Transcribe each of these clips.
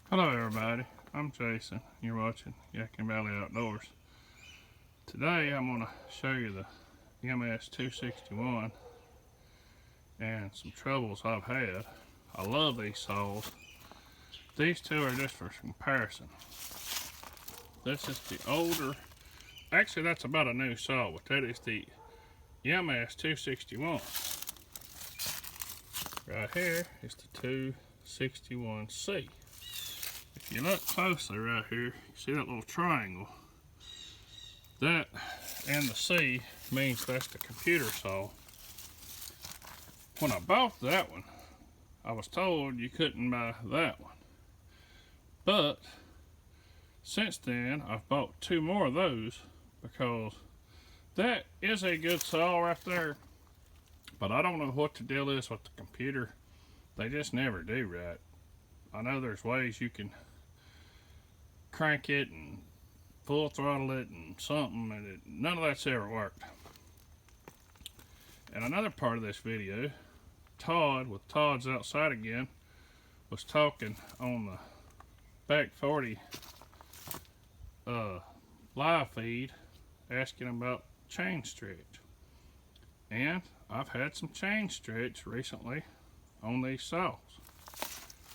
Hello everybody, I'm Jason. You're watching Yadkin Valley Outdoors. Today I'm going to show you the MS261 and some troubles I've had. I love these saws. These two are just for comparison. This is the older, actually that's about a new saw, but that is the MS261. Right here is the 261C. If you look closely right here, you see that little triangle? That and the C means that's the computer saw. When I bought that one, I was told you couldn't buy that one. But since then, I've bought two more of those because that is a good saw right there. But I don't know what the deal is with the computer. They just never do right. I know there's ways you can crank it and full throttle it and something, and none of that's ever worked. And another part of this video, Todd, with Todd's Outside Again, was talking on the Back 40 live feed, asking about chain stretch. And I've had some chain stretch recently on these saws.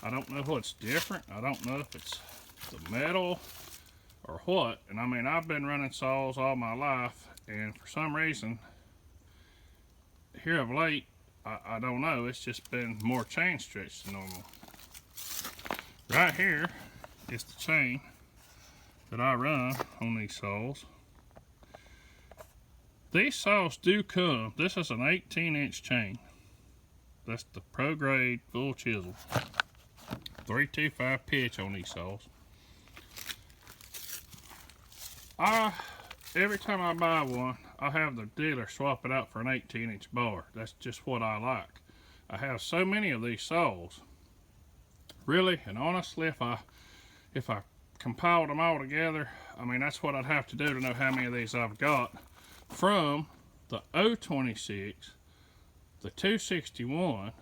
I don't know what's different. I don't know if it's the metal or what. And I mean, I've been running saws all my life, and for some reason here of late, I don't know, it's just been more chain stretch than normal. Right here is the chain that I run on these saws. These saws do come, this is an 18-inch chain. That's the pro grade full chisel. 325 pitch on these saws. Every time I buy one, I have the dealer swap it out for an 18-inch bar. That's just what I like. I have so many of these saws. Really and honestly, if I compiled them all together, I mean, that's what I'd have to do to know how many of these I've got. From the 026, the 261,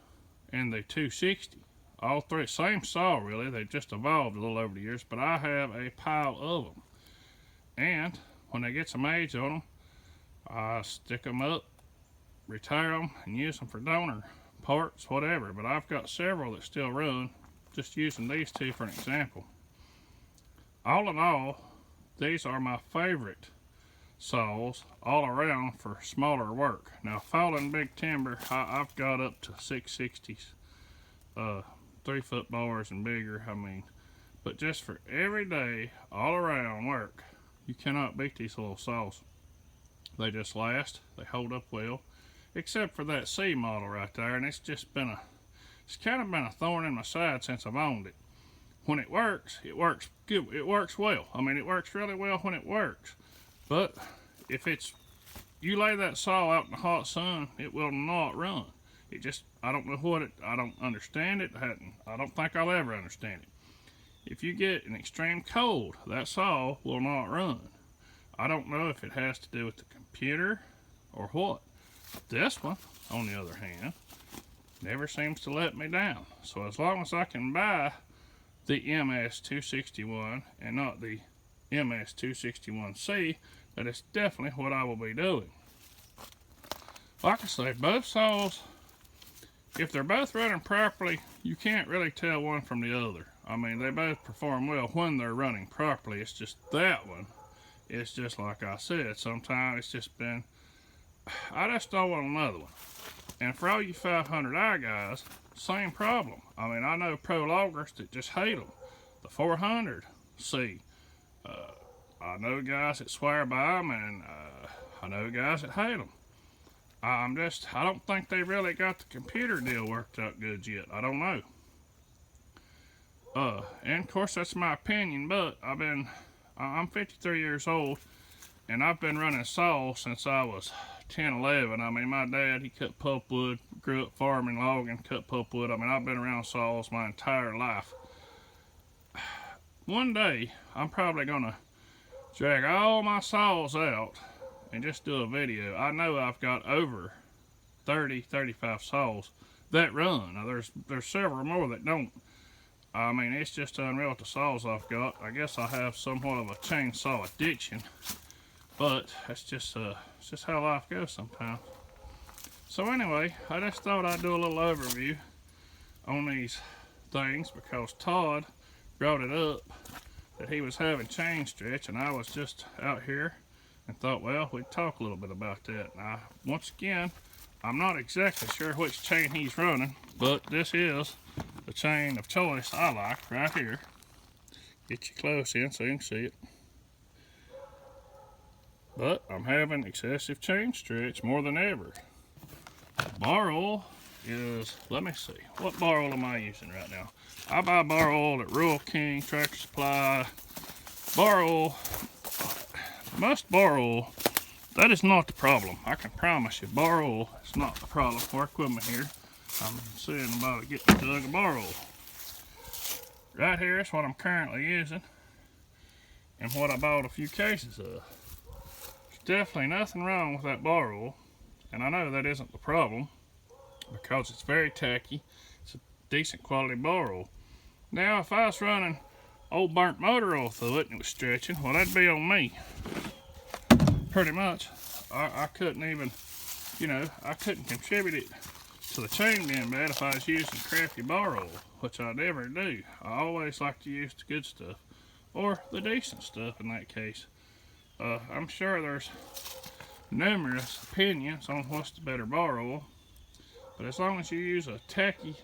and the 260. All three, same saw really, they've just evolved a little over the years, but I have a pile of them. And when they get some age on them, I stick them up, retire them, and use them for donor parts, whatever. But I've got several that still run, just using these two for an example. All in all, these are my favorite saws all around for smaller work. Now, falling big timber, I've got up to 660s, 3-foot bars and bigger, I mean. But just for everyday, all around work, you cannot beat these little saws. They just last, they hold up well, except for that C model right there, and it's kind of been a thorn in my side since I've owned it. When it works good, it works well. I mean, it works really well when it works. But if you lay that saw out in the hot sun, it will not run. It just, I don't know I don't understand it. I don't think I'll ever understand it. If you get an extreme cold, that saw will not run. I don't know if it has to do with the computer or what. This one, on the other hand, never seems to let me down. So as long as I can buy the MS261 and not the MS261C, that is definitely what I will be doing. Like I say, both saws, if they're both running properly, you can't really tell one from the other. I mean, they both perform well when they're running properly. It's just that one, it's just like I said, sometimes it's just been, I just don't want another one. And for all you 500i guys, same problem. I mean, I know pro loggers that just hate them. The 400C. I know guys that swear by them, and I know guys that hate them. I don't think they really got the computer deal worked out good yet. I don't know. And of course that's my opinion, but I'm 53 years old, and I've been running saws since I was 10, 11. I mean, my dad, he cut pulpwood, grew up farming, logging, cut pulpwood. I mean, I've been around saws my entire life. One day, I'm probably gonna drag all my saws out and just do a video. I know I've got over 30, 35 saws that run. Now, there's several more that don't. I mean, it's just unreal with the saws I've got. I guess I have somewhat of a chainsaw addiction, but it's just how life goes sometimes. So anyway, I just thought I'd do a little overview on these things because Todd brought it up that he was having chain stretch, and I was just out here and thought, well, we'd talk a little bit about that. Now, once again, I'm not exactly sure which chain he's running, but this is the chain of choice I like right here. Get you close in so you can see it. But I'm having excessive chain stretch more than ever. Bar oil is, let me see, what bar oil am I using right now? I buy bar oil at Rural King, Tractor Supply. Bar oil, most bar oil, that is not the problem. I can promise you, bar oil is not the problem for equipment here. I'm seeing about getting a jug of bar oil. Right here is what I'm currently using and what I bought a few cases of. There's definitely nothing wrong with that bar oil, and I know that isn't the problem because it's very tacky. It's a decent quality bar oil. Now, if I was running old burnt motor oil through it and it was stretching, well, that'd be on me. Pretty much. I couldn't even, I couldn't contribute it to the chain being bad if I was using crappy bar oil, which I never do. I always like to use the good stuff, or the decent stuff in that case. I'm sure there's numerous opinions on what's the better bar oil, but as long as you use a tacky,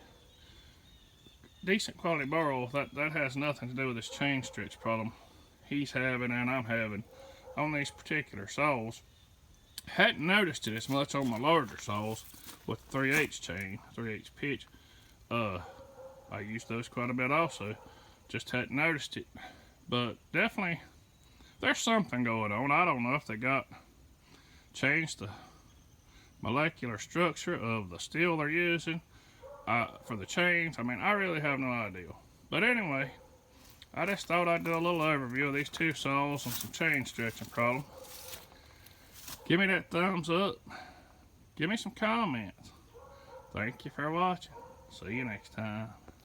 decent quality bar oil, that has nothing to do with this chain stretch problem he's having and I'm having on these particular saws. Hadn't noticed it as much on my larger saws with 3/8 chain, 3/8 pitch. I use those quite a bit also. Just hadn't noticed it. But definitely, there's something going on. I don't know if they changed the molecular structure of the steel they're using for the chains. I mean, I really have no idea. But anyway, I just thought I'd do a little overview of these two saws and some chain stretching problem. Give me that thumbs up. Give me some comments. Thank you for watching. See you next time.